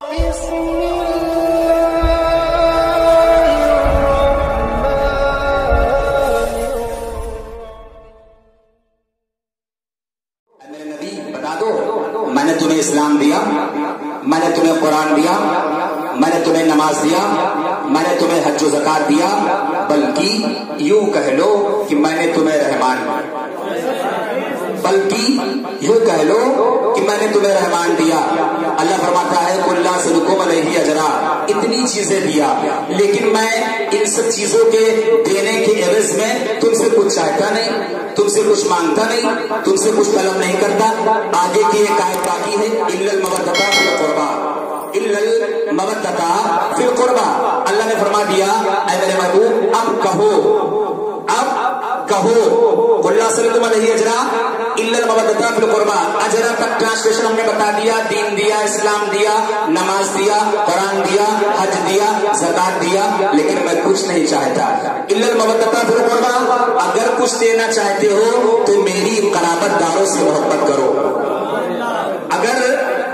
मैंने तुम्हें इस्लाम दिया, मैंने तुम्हें कुरान दिया, मैंने तुम्हें नमाज दिया, मैंने तुम्हें हज व ज़कात दिया, बल्कि यूं कह लो कि मैंने तुम्हें रहमान, बल्कि यूं कह लो कि मैंने तुम्हें रहमान दिया। अल्लाह फरमाता है कुल्ला सदकुम अलैहि अजरा, इतनी चीजें दिया, लेकिन मैं इन सब चीजों के देने के एवज में तुमसे कुछ चाहता नहीं, तुमसे कुछ मांगता नहीं, तुमसे कुछ तलब नहीं करता। आगे की एक आयत बाकी है, इल्लल मवद्दता फिल कुर्बा, इल्लल मवद्दता फिल कुर्बा। अल्लाह ने फरमा दिया ऐ मेरे महबूब अब कहो, अब कहो कुल्ला सल्लल्लाहु अलैहि अजरा इल्लल मवद्दता फिल कुर्बा। अजरा तक ट्रांसलेशन हमने बता दिया, दीन दिया, इस्लाम दिया, नमाज दिया, कुरान दिया, हज दिया, ज़कात दिया, लेकिन मैं कुछ नहीं चाहता। इल्लल मवद्दता फिल कुर्बा, अगर कुछ देना चाहते हो तो मेरी क़राबतदारों से मोहब्बत करो, अगर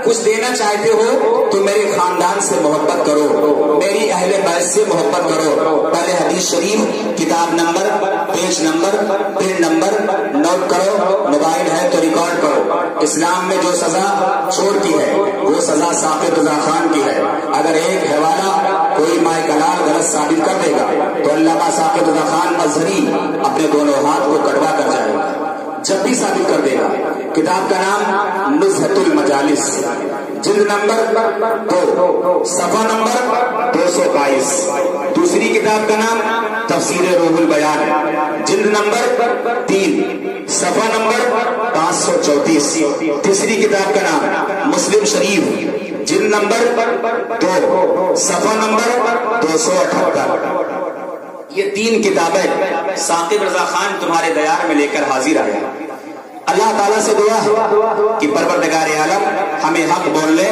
कुछ देना चाहते हो तो मेरे खानदान से मोहब्बत करो, मेरी अहले बैत से मोहब्बत करो। पहले हदीस शरीफ किताब number, page number, pin number note करो, मोबाइल है तो रिकॉर्ड करो। इस्लाम में जो सजा छोड़ती है वो सजा साकिब रजा खान की है। अगर एक हवाला कोई माए कलाल गलत साबित कर देगा तो अल्लामा साकिब रजा खान अजहरी अपने दोनों हाथ को कटवा कर जाएगा, जब भी साबित कर देगा। किताब का नाम नुज़हतुल मजालिस, जिल्द नंबर 2, सफा नंबर 222। दूसरी किताब का नाम तफसीर रूहुल बयान, जिल्द नंबर 3, सफा नंबर 534। तीसरी किताब का नाम मुस्लिम शरीफ, जिल्द नंबर 2, सफा नंबर 278। ये 3 किताबें साकिब रजा खान तुम्हारे दयार में लेकर हाजिर आया। अल्लाह ताला से दुआ है कि परवरदिगार आलम हमें हक बोलने,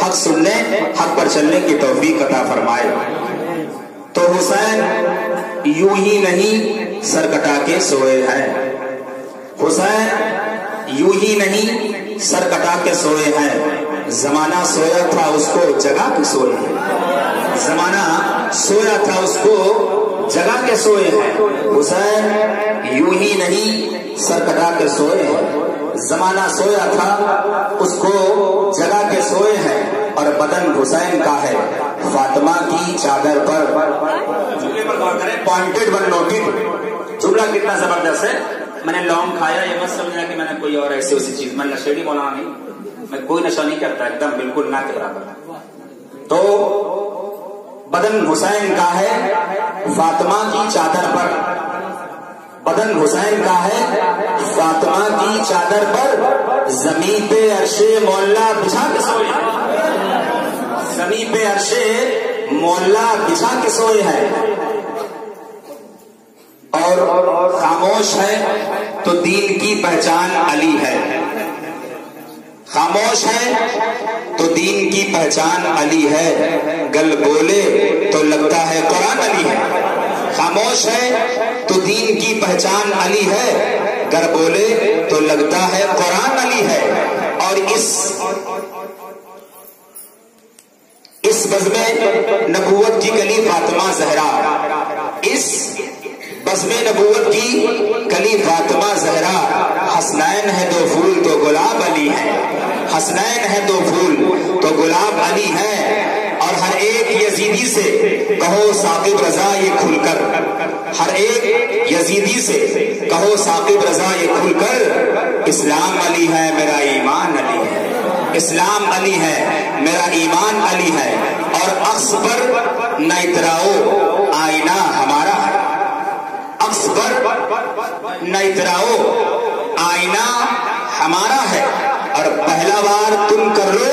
हक सुनने, हक पर चलने की तौफीक अता फरमाए। तो हुसैन यूं ही नहीं सर कटा के सोए हैं, हुसैन यूं ही नहीं सर कटा के सोए हैं। जमाना सोया था उसको जगा के सोए हैं, जमाना सोया था उसको जगा के सोए हैं। हुसैन यूं ही नहीं सर कटा के सोए हैं, जमाना सोया था उसको जगा के सोए हैं। और बदन हुसैन का है फातिमा की चादर पर। जुमले पर गौर करें, पॉइंटेड वन नोटेड। जुमला कितना जबरदस्त है। मैंने लौंग खाया ये मत समझना कि मैंने कोई और ऐसी उसी चीज, मैं नशेड़ी मौलाना नहीं, मैं कोई नशा नहीं करता, एकदम बिल्कुल ना के बराबर। तो बदन हुसैन का है फातिमा की चादर पर, बदन हुसैन का है फातिमा की चादर पर। जमीन पे अर्शे मौला बिछा के सोए हैं, जमीन पे अर्शे मौला बिछा के सोए हैं। और खामोश है तो दीन की पहचान अली है, खामोश है तो दीन की पहचान अली है। गल बोले तो लगता है कुरान अली है। खामोश है तो दीन की पहचान अली है, गर बोले तो लगता है कुरान अली है। और इस बज़्मे नबूवत की कली फातिमा ज़हरा, इस बज़्मे नबूवत की कली फातिमा ज़हरा। हसनैन है दो फूल तो गुलाब अली है, हसनैन है दो फूल तो गुलाब अली है। और हर एक यजीदी से कहो साकिब रजा ये खुलकर, हर एक यजीदी से कहो साकिब रजा ये खुलकर। इस्लाम अली है मेरा ईमान अली है, इस्लाम अली है मेरा ईमान अली है। और अक्स पर न इतराओ आईना हमारा है, अक्स पर न इतराओ आईना हमारा है। और पहला वार तुम कर लो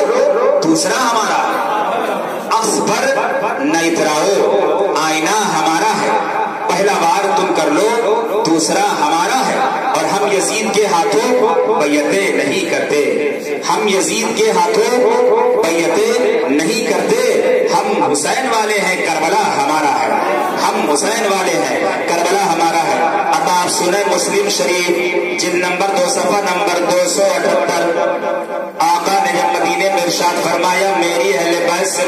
दूसरा हमारा, अक्स पर न इतराओ आईना हमारा है। पहला वार तुम कर लो दूसरा हमारा है। और हम यजीद के हाथों बैयतें नहीं करते, हम यजीद के हाथों बैयतें नहीं करते। हम हुसैन वाले हैं, करबला हमारा है, हम हुसैन वाले हैं, करबला हमारा है। अब आप सुने मुस्लिम शरीफ जिल्द नंबर 2 सफा नंबर 278। आका ने जब मदीने में इरशाद फरमाया मेरी अहले बैत से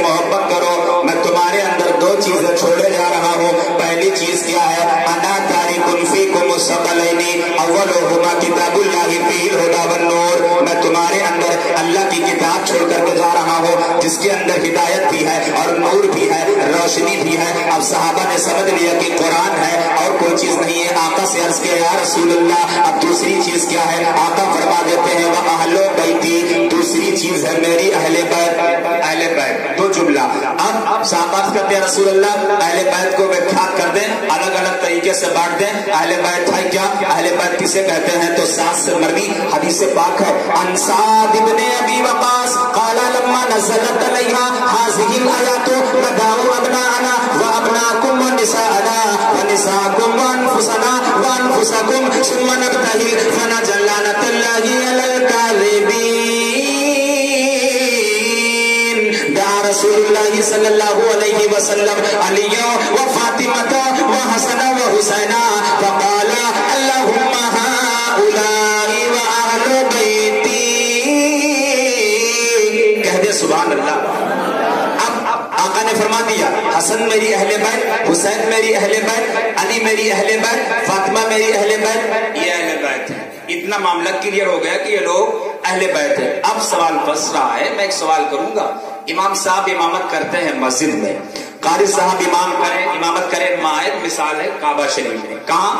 किया है, अना तारिकुन फीकुम सक़लैनि अव्वलुहुमा किताबुल्लाहि फीहिल हुदा वन नूर, मैं तुम्हारे अंदर अल्लाह की किताब छोड़ करके जा रहा हूँ जिसके अंदर हिदायत भी है और नूर भी है, रोशनी भी है। अब सहाबा ने समझ लिया कि कुरान है और कोई चीज नहीं है। आका से अर्ज किया, या रसूलल्लाह अब दूसरी चीज क्या है? आका फरमा देते हैं, वह अहलो बैती, दूसरी चीज है मेरी अहले बैत। अहले बैत दो जुमला। अब सहाबा कहते हैं, रसूलल्लाह अहले बैत को व्याख्यात कर दें, अलग अलग तरीके से बांट दें। अहले बैत है क्या? अहले बैत किसे कहते हैं? तो सात से मरवी हदीस पाक है, अनसाद इब्ने अबी वक़ास क़ाला लम्मा नज़लत अलैहा हाज़िहिल आयातु नदाउ अबनाअना व अबनाकुम व निसाअना व निसाकुम व अनफुसना व अनफुसकुम सुम्मा नब्तहिल फनजल लानतुल्लाहि अलल काज़िबीन। दा रसूलुल्लाह सल्लल्लाहु अलैहि वसल्लम अलिया व फातिमा व हसन व हुसैना फ़क़ाला अल्लाहुम्मा हाउलाई व अहलु बैती। कह दे सुभान अल्लाह। आका ने फरमा दिया, हसन मेरी अहले बैत, हुसैन मेरी अहले बैत, अली मेरी अहले बैत, फातिमा मेरी अहले बैत, ये अहले बैत है। इतना मामला क्लियर हो गया कि ये लोग अहले बैत है। अब सवाल फंस रहा है, मैं एक सवाल करूंगा। इमाम साहब इमामत करते हैं मस्जिद में, कारी साहब इमामत करें, मायत मिसाल है काबा शरीफ में। कहाँ?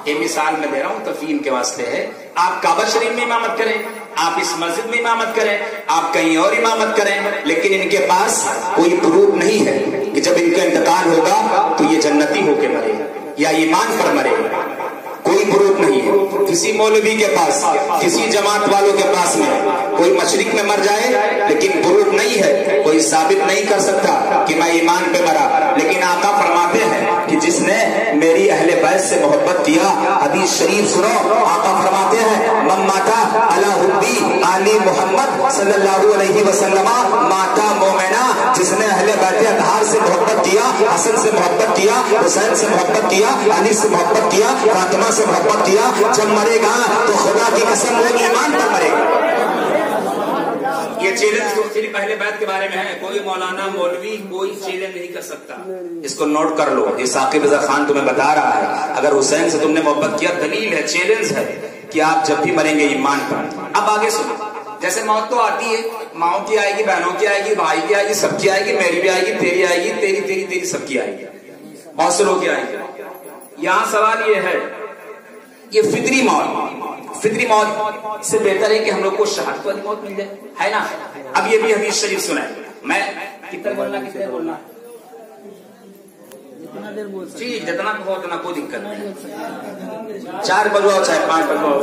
ये मिसाल मैं दे रहा हूं तफहीम के वास्ते है। आप काबा शरीफ में इमामत करें, आप इस मस्जिद में इमामत करें, आप कहीं और इमामत करें, लेकिन इनके पास कोई प्रूफ नहीं है कि जब इनका इंतकाल होगा तो ये जन्नती होके मरेगा या ईमान पर मरेगा। कोई प्रूफ नहीं है। किसी मौलवी के पास, किसी जमात वालों के पास में कोई मशरिक में मर जाए, लेकिन प्रूफ नहीं है, कोई साबित नहीं कर सकता कि मैं ईमान पे मरा। लेकिन आका फरमाते हैं कि जिसने मेरी अहले बैत से मोहब्बत किया, हदीस शरीफ सुनो, आका फरमाते हैं, मन माता अला हुब्बी आली मोहम्मद सल्लल्लाहु अलैहि वसल्लम माता मोमिना। जिसने अहले बैत अतहार से मोहब्बत किया, हसन से मोहब्बत किया, हुसैन से मोहब्बत किया, अली से मोहब्बत किया, फातिमा से मोहब्बत किया, जब मरेगा तो खुदा की कसम वो ईमान पर मरेगा। ये चैलेंज तो सिर्फ अहले बैत के बारे में है, कोई मौलाना मौलवी कोई चैलेंज नहीं कर सकता। इसको नोट कर लो, ये साकिब रज़ा खान तुम्हें बता रहा है, अगर हुसैन से तुमने मोहब्बत किया, दलील है, चैलेंज है कि आप जब भी मरेंगे ईमान पर। अब आगे सुनो, जैसे मौत तो आती है, माओ की आएगी, बहनों की आएगी, भाई की आएगी, सबकी आएगी, मेरी भी आएगी, तेरी आएगी, तेरी तेरी तेरी सबकी आएगी, बहुत से लोगों की आएगी। यहाँ सवाल ये है, ये फितरी मौत से बेहतर है कि हम लोग को शहादत वाली मौत मिल जाए, है ना? अब ये भी हदीस शरीफ सुना है। मैं कितना बोलना जी, जितना हो उतना कोई दिक्कत नहीं। 4 बजवाओ चाहे 5 बजवाओ।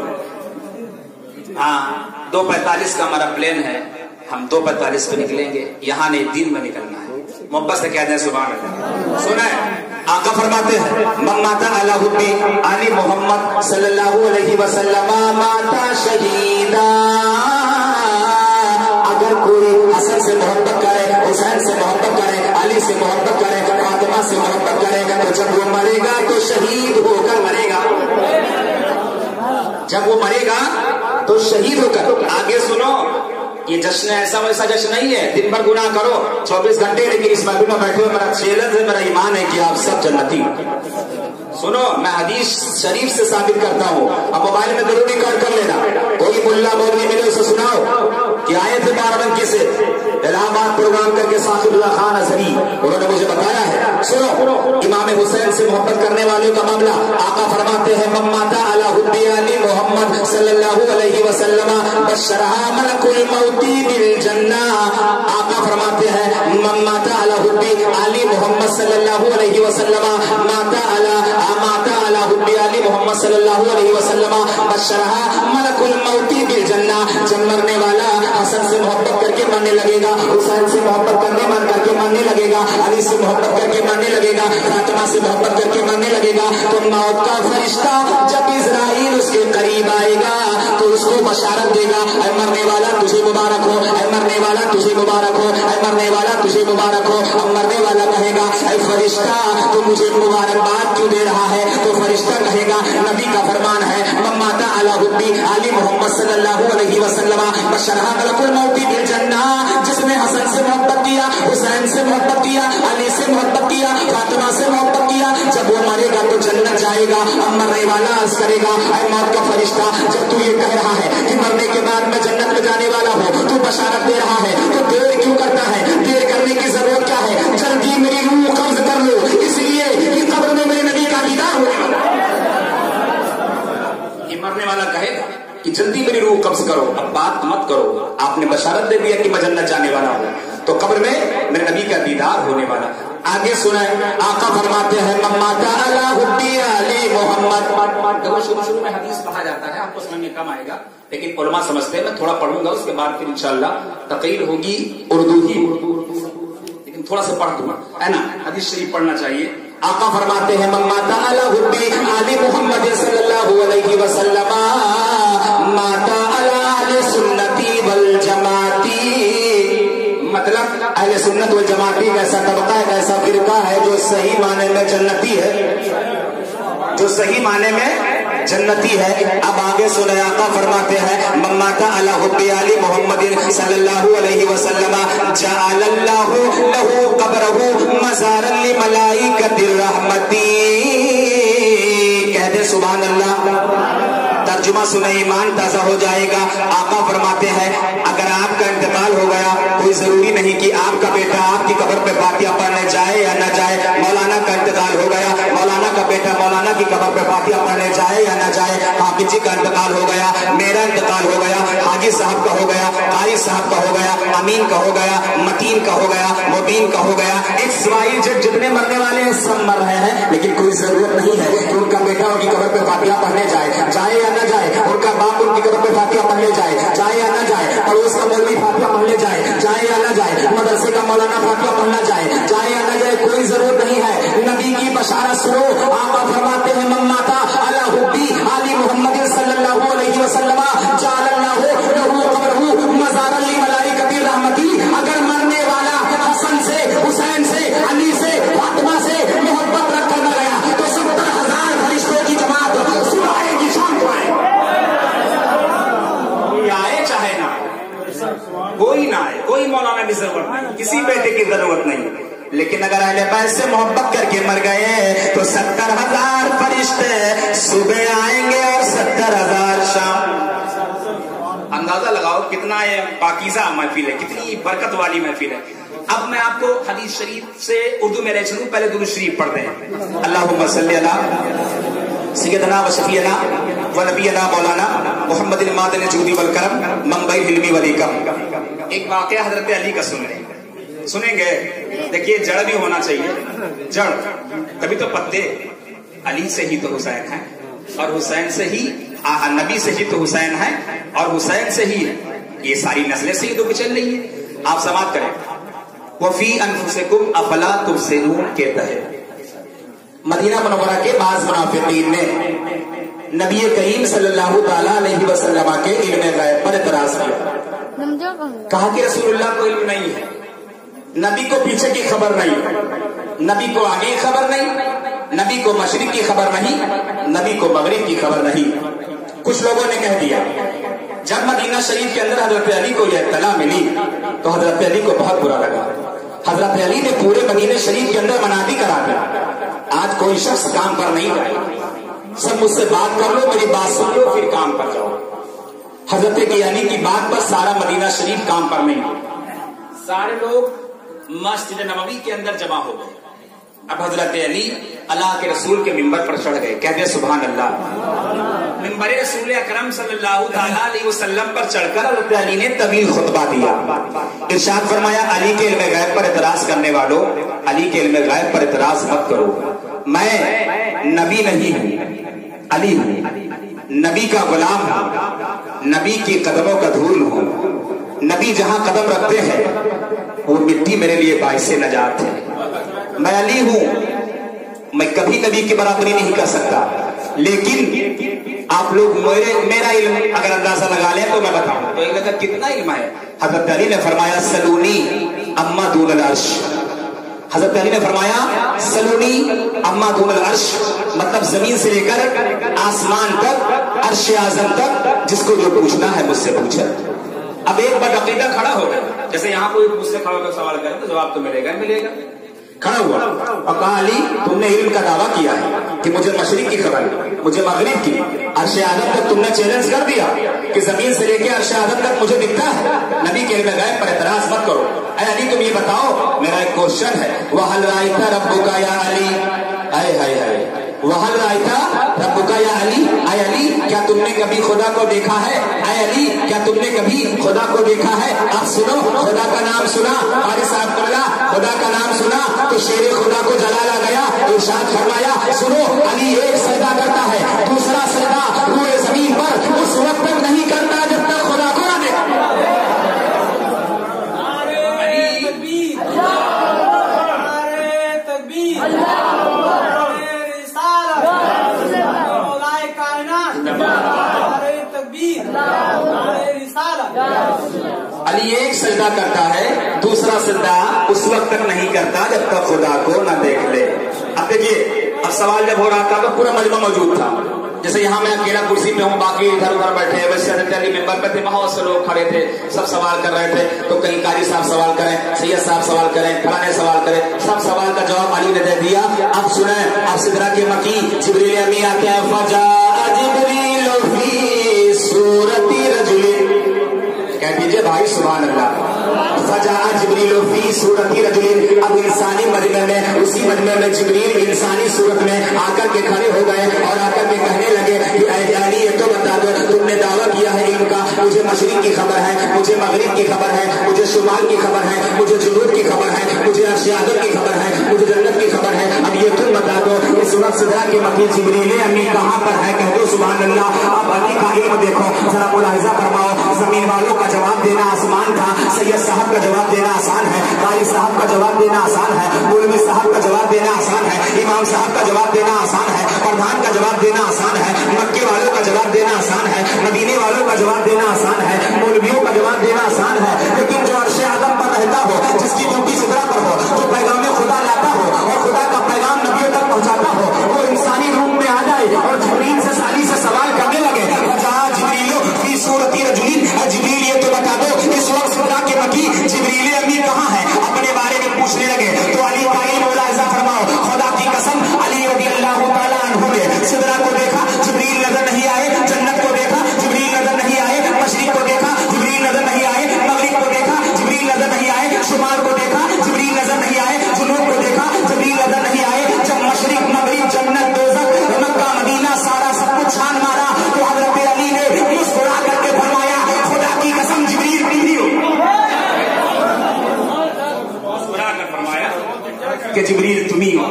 हाँ, 2:45 का हमारा प्लेन है, हम 2:45 पे निकलेंगे। यहाँ नहीं, दिन में निकलना है। मोहब्बत से कह दें सुभान अल्लाह। सुना है, आका फरमाते हैं, मन माता अला हुब्बी आली मोहम्मद सल्लल्लाहु अलैहि वसल्लम माता शहीदा। अगर कोई हसन से मोहब्बत करे, हुसैन से मोहब्बत करे, अली से मोहब्बत करे, फातिमा से मोहब्बत करे, तो जब वो मरेगा तो शहीद होकर मरेगा। जब वो मरेगा तो शहीद होकर। आगे सुनो, ये जश्न ऐसा वैसा जश्न नहीं है, दिन भर गुनाह करो 24 घंटे, लेकिन इस महफिल में बैठे हो, मेरा चैलेंज है, मेरा ईमान है कि आप सब जन्नती। सुनो, मैं हदीस शरीफ से साबित करता हूँ। अब मोबाइल में जरूर रिकॉर्ड कर लेना, कोई मुल्ला मौलवी मिले उसे सुनाओ कि आए थे बाराबंकी से इलाहाबाद प्रोग्राम करके साकिब रज़ा खान अज़हरी, उन्होंने मुझे बताया है। सुनो, इमाम हुसैन से मोहब्बत करने वालों का मामला, आका फरमाते हैं, मम्माता अला हुब्बी अली मोहम्मद सल्लल्लाहु अलैहि वसल्लम बशरहा मलकुल मौती बिल जन्ना। आका फरमाते हैं, मम्माता अला हुब्बी अली मोहम्मद सल्लल्लाहु अलैहि वसल्लम माता अला हुब्बी अली मोहम्मद सल्लल्लाहु अलैहि वसल्लम बशरहा मलकुल मौती बिल जन्ना। जब मरने वाला हसन से मोहब्बत करके मरने लगेगा, हुसैन से मोहब्बत करके मरने लगेगा, अली से मोहब्बत करके मरने लगेगा, फातिमा से मोहब्बत करके मरने लगेगा, तो मौत का फरिश्ता जब इज़राइल उसके करीब आएगा तो उसको बशारत देगा, ऐ मरने वाला तुझे मुबारक हो, ऐ मरने वाला तुझे मुबारक हो, ऐ मरने वाला तुझे मुबारक हो। अब मरने वाला कहेगा ऐ फरिश्ता तो मुझे मुबारकबाद क्यों दे रहा है? तो फरिश्ता कहेगा नबी का फरमान है मम्माता अला हुब्बी आली मोहम्मद सल्लल्लाहु अलैहि वसल्लम बशरहा मलकुल मौती बिल जन्नह, जिसने हसन से मोहब्बत किया, हुसैन से मोहब्बत किया, अली से मोहब्बत किया, फातिमा से मोहब्बत किया, जब वो मरेगा तो जन्नत जाएगा। अब मरने वाला अर्ज करेगा ऐ मौत का फरिश्ता, जब तू ये कह रहा है कि मरने के बाद मैं जन्नत में जाने वाला हूँ, तू बशारत दे रहा है, तो देर क्यों करता है? देर करने की जरूरत क्या है? जल्दी मेरी रूह कब्ज कर लो, इसलिए कि कब्र में मेरे नबी का दीदार होने वाला। ये मरने वाला कहेगा कि जल्दी मेरी रूह कब्ज करो, अब बात मत करो, आपने बशारत दे दिया कि मैं जन्नत जाने वाला हूँ, तो कब्र में मेरे नबी का दीदार होने वाला। आगे सुनाए, आका फरमाते हैं मम्माता अला हुब्बी अली मोहम्मद। शुरू में हदीस पढ़ा जाता है, आपको समझ में कम आएगा, लेकिन उलमा समझते हैं। मैं थोड़ा पढ़ूंगा, उसके बाद फिर इंशाअल्लाह तक़रीर होगी उर्दू ही, लेकिन थोड़ा सा पढ़ दूंगा, है ना? हदीस शरीफ पढ़ना चाहिए। आका फरमाते हैं मम्माता अला हुब्बी अली मोहम्मद सल्लल्लाहु अलैहि वसल्लम माता अला अली सुन्नती वल जमाती। मतलब अहले सुन्नत वल जमाती ऐसा तबका है, ऐसा फिरका है जो सही माने में जन्नती है, जो सही माने में जन्नती है। अब आगे सुने, आका फरमाते हैं मम्माता अला हुब्बी अली मोहम्मद सल्लल्लाहु अलैहि वसल्लम जअलल्लाहु लहू क़ब्रहु मज़ारन लि मलाइकतिर रहमती। कहते सुभान अल्लाह। तर्जुमा सुने, ईमान ताजा हो जाएगा। आका फरमाते हैं अगर आपका इंतकाल हो गया, कोई जरूरी नहीं कि आपका बेटा आपकी कब्र पे फातिहा पढ़ने जाए या न जाए। मौलाना का इंतकाल हो गया, मौलाना का बेटा मौलाना की कब्र पे फातिहा पढ़ने जाए या न जाए। हाफिज जी का इंतकाल हो गया, मेरा इंतकाल हो गया, हाजी साहब का हो गया, कारी साहब का हो गया, अमीन का हो गया, मतीन का हो गया, मुबीन का हो गया, XYZ जितने मरने वाले हैं सब मर रहे हैं, लेकिन कोई जरूरत नहीं है कि उनका बेटा उनकी कब्र पे फातिहा पढ़ने जाए, जाए या न जाए। उनका बाप उनकी कब्र पे फातिहा पढ़ने जाए, जाए या न जाए। पड़ोस का मौलवी फातिहा पढ़ने जाए, जाए या न जाए। मदरसे का मौलाना फातिहा पढ़ना जाए, जाए या न जाए, कोई जरूरत नहीं है। नबी की बशारत सुनो, आका फरमाते हैं मम्माता अला हुब्बी अली मोहम्मद सल्लल्लाहु अलैहि वसल्लम जअलल्लाहु लहू क़ब्रहु मज़ारन लि मलाइकतिर रहमती। अगर मरने वाला हसन से, हुसैन से, अली से, फातिमा से मोहब्बत रख कर न गया तो 70,000 फरिश्तों की जमात सुबह आएगी, शाम को आए, चाहे ना कोई ना आए, कोई मौलाना की जरूरत नहीं, किसी बेटे की जरूरत नहीं। लेकिन अगर अहले बैत से मोहब्बत करके मर गए तो 70,000 फरिश्ते सुबह आएंगे और 70,000 शाम। अंदाजा लगाओ कितना ये पाकीज़ा महफिल है, कितनी बरकत वाली महफिल है। अब मैं आपको हदीस शरीफ से उर्दू में ले चलूं, पहले दुरूद शरीफ पढ़ दें। अल्लाहुम्मा सल्ली अला सय्यदना व शफीअना व नबीना मौलाना मुहम्मदिन मादिन जूदी वल करम मंबई हिल्मी वल इकम। एक वाकया हजरत अली का सुनेंगे। देखिए, जड़ भी होना चाहिए, जड़ तभी तो पत्ते। अली से ही तो हुसैन है, और हुसैन से ही नबी से ही तो हुसैन है, और हुसैन से ही ये सारी नस्लें से ही तो चल रही है। आप समाप्त करें। वफी अनफुसिकुम अफला तुबसिरून के तहत मदीना मुनव्वरा के बाज़ मुनाफिकीन ने नबी करीम सल्लल्लाहु ताला अलैहि वसल्लम के इल्म गैब पर एतराज किया। कहा कि रसूलुल्लाह को इल्म नहीं है, नबी को पीछे की खबर नहीं, नबी को आगे की खबर नहीं, नबी को मशरिक की खबर नहीं, नबी को मगरिब की खबर नहीं। कुछ लोगों ने कह दिया। जब मदीना शरीफ के अंदर हजरत अली को यह इत्तला मिली तो हजरत अली को बहुत बुरा लगा। हजरत अली ने पूरे मदीने शरीफ के अंदर मनादी करा दिया, आज कोई शख्स काम पर नहीं जाए, सब मुझसे बात कर लो, मेरी बात सुन लो, फिर काम पर जाओ। हजरत अली की बात पर सारा मदीना शरीफ काम पर नहीं, सारे लोग मस्जिद नबवी के अंदर जमा हो गए। अब हजरत अली अल्लाह के रसूल के मिंबर पर चढ़ गए। कहते सुभान अल्लाह। मिंबर रसूल अकरम सल्लल्लाहु अलैहि वसल्लम पर चढ़कर हजरत अली ने तवील खुतबा दिया। इरशाद फरमाया, अली के इल्म गैब पर इतराज करने वालों, अली के इल्म गैब पर इतराज मत करो। मैं नबी नहीं हूँ, अली हूँ, नबी का गुलाम हूँ, नबी की कदमों का धूल हूँ। नबी जहां कदम रखते हैं वो मिट्टी मेरे लिए बाइसे नजात है। मैं अली हूं, मैं कभी नबी की बराबरी नहीं कर सकता, लेकिन आप लोग मेरा इल्म अगर अंदाजा लगा लें तो मैं बताऊं तो एक लगा कितना इल्म है। हजरत अली ने फरमाया सलूनी अम्मा दूनल अर्श। हजरत अली ने फरमाया सलूनी अम्मा दूनल अर्श, मतलब जमीन से लेकर आसमान तक, अर्श आजम तक, जिसको जो पूछना है मुझसे पूछे। अब एक बदअकीदा खड़ा हो गया, जैसे यहाँ कोई मुझसे खड़ा होकर सवाल करे तो जवाब तो मिलेगा मिलेगा। खड़ा हुआ और कहा अली तुमने इल्म का दावा किया है कि मुझे मशरिक की खबर, मुझे मगरिब की, अर्श आदम तक तुमने चैलेंज कर दिया कि जमीन से लेके अर्श आदम तक मुझे दिखता है। नबी के इल्म गैब पर एतराज मत करो। अरे अली तुम ये बताओ, मेरा एक क्वेश्चन है, वहल राइता रब्बुका या अली, हाय हाय हाय, वहल राइता रब्बुका या अली, आय अली क्या तुमने कभी खुदा को देखा है? आय अली क्या तुमने कभी खुदा को देखा है? अब सुनो, खुदा का नाम सुना, हारिस अब्दुल्ला खुदा का नाम सुना तो शेर खुदा को जलाला गया। इरशाद फरमाया सुनो, अली एक सजदा करता है, दूसरा सजदा रूए जमीन पर उस वक्त तक नहीं करता जब तक खुदा को ना देखे। अली एक सजदा करता है, दूसरा सजदा उस वक्त तक नहीं करता जब तक खुदा को न देख ले। अब देखिए, अब सवाल जब हो रहा था तो पूरा मजमा मौजूद था। जैसे यहाँ मैं अकेला कुर्सी पे हूँ, बाकी इधर उधर बैठे हैं, वैसे हजरत अली मिंबर पे थे, बहुत से लोग खड़े थे, सब सवाल कर रहे थे। तो कहीं कारी साहब सवाल करें, सैयद साहब सवाल करें, फलाने सवाल करें, सब सवाल का जवाब अली ने दे दिया। अब सुने, अब सिदरा के मकी जिब्रील अमी आते हैं, फजा जिब्रील फी सूरती रजुलिन, कह दीजिए भाई सुभान अल्लाह। फजा जिब्रील फी सूरती रजुलिन, अब इंसानी मजमे में, उसी मजमे में जिब्रील इंसानी सूरत में आकर के खड़े हो गए और आकर के कहने लगे कि अली ये तो बता दो, तुमने दावा किया है इल्म का, मुझे मशरिक की खबर है, मुझे मगरिब की खबर है, मुझे शुमाल की खबर है, मुझे जुनूब की खबर है, मुझे अर्श आदम की खबर है, मुझे जन्नत की खबर है। अब ये तुम बता दो, इस सूरत सिदरा के मकी जिब्रील अमी कहाँ पर है? कह दो सुभान अल्लाह। अब अली का इल्म देखो, जरा मुलाहिजा फरमाओ। जमीन वालों का जवाब देना आसमान था, सैयद साहब का जवाब देना आसान है, कारी साहब का जवाब देना आसान है, मौलवी साहब का जवाब देना आसान है, इमाम साहब का जवाब देना आसान है, प्रधान का जवाब देना आसान है, मक्के वालों का जवाब देना आसान है, मदीने वालों का जवाब देना आसान है, मौलवियों का जवाब देना आसान है। लेकिन जो अर्श आदम पर रहता हो, जिसकी ड्यूटी सिदरा पर हो, जो पैगाम खुदा लाता हो और खुदा का पैगाम नबियों तक पहुंचाता हो, वो इंसानी रूप में आ जाए और जिब्रील से साली से सवाल करने लगे, जिब्रील फी सूरती रजुलिन, जिब्रील ये तो बता दो इस वक्त सिदरा के मकी जिब्रील अमी कहाँ है? अपने बारे में पूछने लगे। तो अली का इल्म मुलाहिजा फरमाओ, खुदा की कसम अली रज़ी अल्लाह तआला अन्हु ने सिदरा को देखा, जिब्रील नजर नहीं आए, जन्नत को देखा, जिब्रील नजर नहीं आए, मशरिक को देखा, जिब्रील नजर नहीं आए, मगरिब को देखा, जिब्रील नजर नहीं आए, शुमाल को देखा, जिब्रील नजर नहीं आए, जुनूब को देखा, जिब्रील नजर नहीं आए। जब मशरिक, मगरिब, जन्नत, दोज़ख, मक्का, मदीना सारा सब कुछ छान मारा तो हजरत अली ने मुस्कुरा करके फरमाया खुदा की कसम जिब्रील नहीं हो, मुस्कुरा कर फरमाया कि जिब्रील तुम ही हो।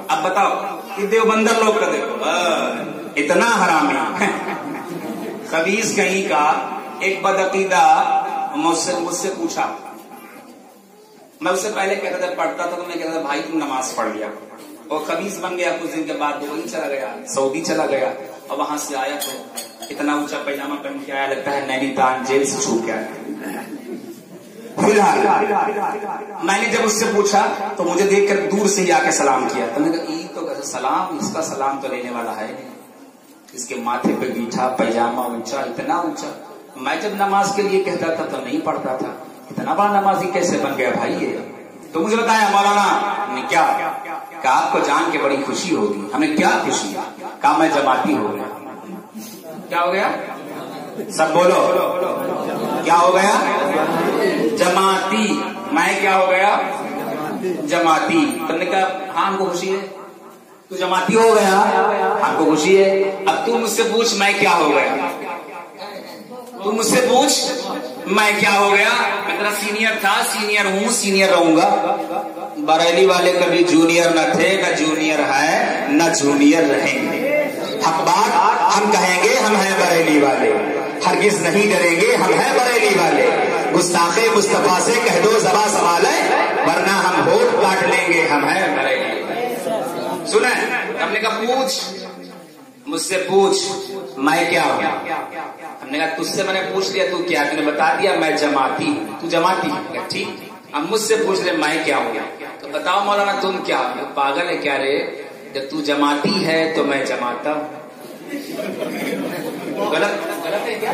अब बताओ कि देवबंदर लोग का देखो, इतना हरामी खबीस कहीं का एक बदअकीदा मुझसे पूछा। मैं उससे पहले कहता था पढ़ता था तो मैं कहता था भाई तुम नमाज पढ़ लिया, और खबीस बन गया। कुछ दिन के बाद वो वहीं चला गया, सऊदी चला गया, और वहां से आया तो इतना ऊंचा पैजामा पहन के आया, लगता है नैनीताल जेल से छूट के आया। फिलहाल मैंने जब उससे पूछा तो मुझे देखकर दूर से ही आके सलाम किया। तो मैंने कहा तो कैसे सलाम, इसका सलाम तो लेने वाला है नहीं, इसके माथे पे बीठा, पैजामा ऊंचा, इतना ऊंचा। मैं जब नमाज के लिए कहता था तो नहीं पढ़ता था, इतना बड़ा नमाजी कैसे बन गया भाई ये? तो मुझे बताया मौलाना ने क्या कहा, आपको जान के बड़ी खुशी होगी। हमें क्या खुशी? कहा मैं जमाती हो गया। क्या हो गया? सब बोलो, क्या हो गया? जमाती। मैं क्या हो गया? जमाती। तुमने कहा हाँ हमको खुशी है, तू जमाती हो गया, हमको खुशी है। अब तू मुझसे पूछ मैं क्या हो गया, तू मुझसे पूछ मैं क्या हो गया। मैं तेरा सीनियर था, सीनियर हूँ, सीनियर रहूंगा। बरेली वाले कभी जूनियर न थे, न जूनियर है, न जूनियर रहेंगे। हक बात हम कहेंगे, हम हैं बरेली वाले, हरगिज नहीं डरेंगे, हम हैं बरेली वाले। गुस्ताखे मुस्तफा से कह दो ज़बा संभाले, वरना हम होठ काट लेंगे, हम हैं बरेली। सुने, हमने कहा पूछ। مجھ سے پوچھ میں کیا ہوں. ہم نے کہا تجھ سے میں نے پوچھ لیا تو کیا؟ تم نے بتا دیا میں جماعتی ہوں. تو جماعتی ہے ٹھیک. اب مجھ سے پوچھ لے میں کیا ہوں تو بتاؤ مولانا تم کیا ہو. پاگل ہے کیا رے؟ جب تو جماعتی ہے تو میں جماتا ہوں. غلط ہے کیا؟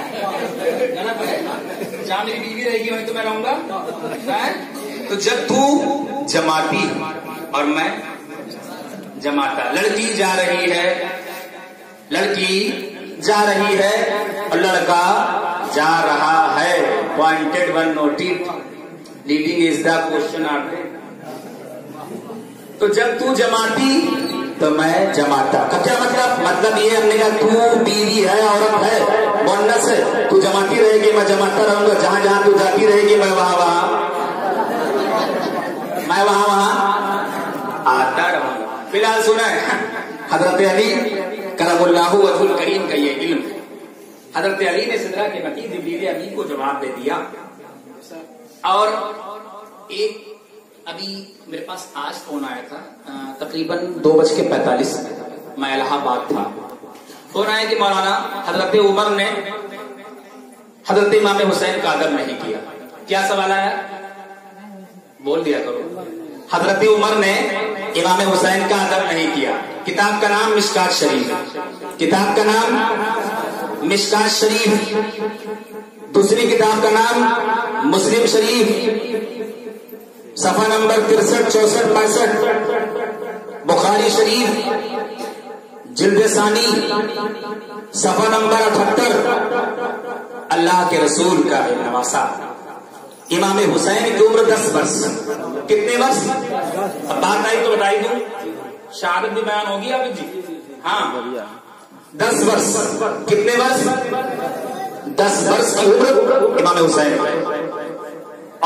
غلط ہے. جہاں میری بیوی رہے گی وہیں تو میں رہوں گا. تو جب تو جماعتی اور میں جماتا. لڑکی جا رہی ہے اور لڑکا جا رہا ہے. Wanted one noted leading is the question of. تو جب تو جماعتی تو میں جماتا. کیا مطلب یہ ہم نے کہا تو بیوی ہے عورت ہے مؤنث ہے. تو جماعتی رہے گی میں جماتا رہوں گا. جہاں جہاں تو جاتی رہے گی میں وہاں آتا رہوں گا. فی الحال سنیں حضرت علی کرم اللہ وجہ الکریم کا یہ علم. حضرت علی نے سدرہ کے مکی جبریل امین کو جواب دے دیا. اور ایک ابھی میرے پاس آج فون آیا تھا تقریباً 2:45 میں الہ آباد تھا. فون آیا کہ مولانا حضرت عمر نے حضرت امام حسین کا ادب نہیں کیا. کیا سوال آیا؟ بول دیا کرو. حضرت عمر نے امام حسین کا ادب نہیں کیا. کتاب کا نام مشکات شریف. کتاب کا نام مشکات شریف. دوسری کتاب کا نام مسلم شریف صفحہ نمبر 63 64 65. بخاری شریف جلد ثانی صفحہ نمبر 78. اللہ کے رسول کا نواسا امام حسین کی عمر 10 برس. کتنے برس؟ اب بات آئی تو بتائی دوں. شہادت بھی بیان ہوگی آپ جی. ہاں 10 برس. کتنے برس؟ 10 برس کی عمر امام حسین.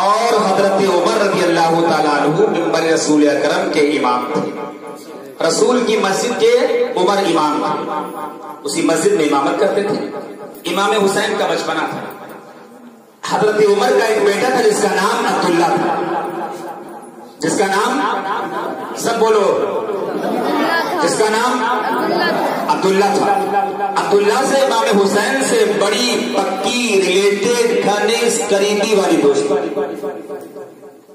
اور حضرت عمر رضی اللہ تعالیٰ عنہ منبر رسول اکرم کے امام تھے. رسول کی مسجد کے عمر امام تھے. اسی مسجد میں امامت کرتے تھے. امام حسین کا بچپنا تھا. حضرت عمر کا ایک بیٹا تھا جس کا نام عبداللہ تھا. جس کا نام سب بولو. جس کا نام عبداللہ تھا. عبداللہ سے امام حسین سے بڑی پکی ریلیٹڈ گھنس قریبی والی دوستی.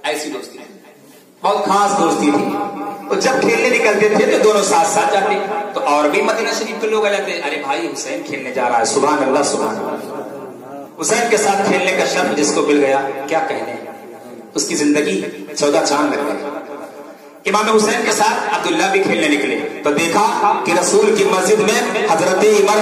ایسی دوستی بہت خاص دوستی تھی. تو جب کھیلنے نکلتے تھے تو دونوں ساتھ ساتھ جاتے. تو اور بھی مدینہ شریف کے لوگ آ جاتے. ارے بھائی حسین کھیلنے جا رہا ہے. سبحان اللہ سبحان اللہ. حسین کے ساتھ کھیلنے کا شرف جس کو مل گیا کیا کہنے. اس کی زندگی 14 چاند لگ گئے. امام حسین کے ساتھ عبداللہ بھی کھیلنے نکلے تو دیکھا کہ رسول کی مسجد میں حضرت عمر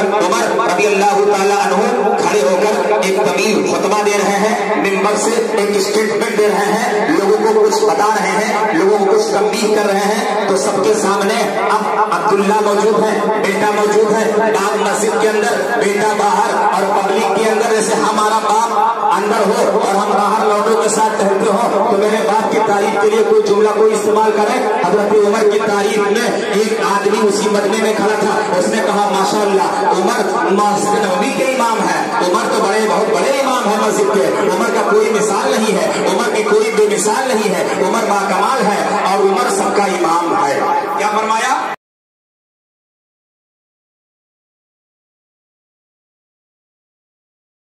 رضی اللہ تعالیٰ عنہ کھڑے ہو کر ایک طویل خطبہ دے رہے ہیں. منبر سے ایک اسٹیٹمنٹ دے رہے ہیں. لوگوں کو کچھ بتا رہے ہیں. لوگوں کو کچھ تنبیہ کر رہے ہیں. تو سب کے سامنے اب عبداللہ موجود ہے. بیٹا موجود ہے. باپ مسجد کے اندر بیٹا باہر. اور پبلک کے اندر جیسے ہمارا باپ اندر ہو اور ہم باہر لوگوں کے ساتھ ٹہلتے ہو تو میرے باپ کی تعریف کے لیے کوئی جملہ کوئی استعمال کرے. حضرت عمر کی تعریف میں ایک آدمی اسی مجمع میں کھڑا تھا. اس نے کہا ماشاءاللہ عمر مسجد نبوی کے امام ہے. عمر تو بہت بڑے امام ہے مسجد کے. عمر کا کوئی مثال نہیں ہے. عمر کی کوئی بے مثال نہیں ہے. عمر باکمال ہے اور عمر سب کا امام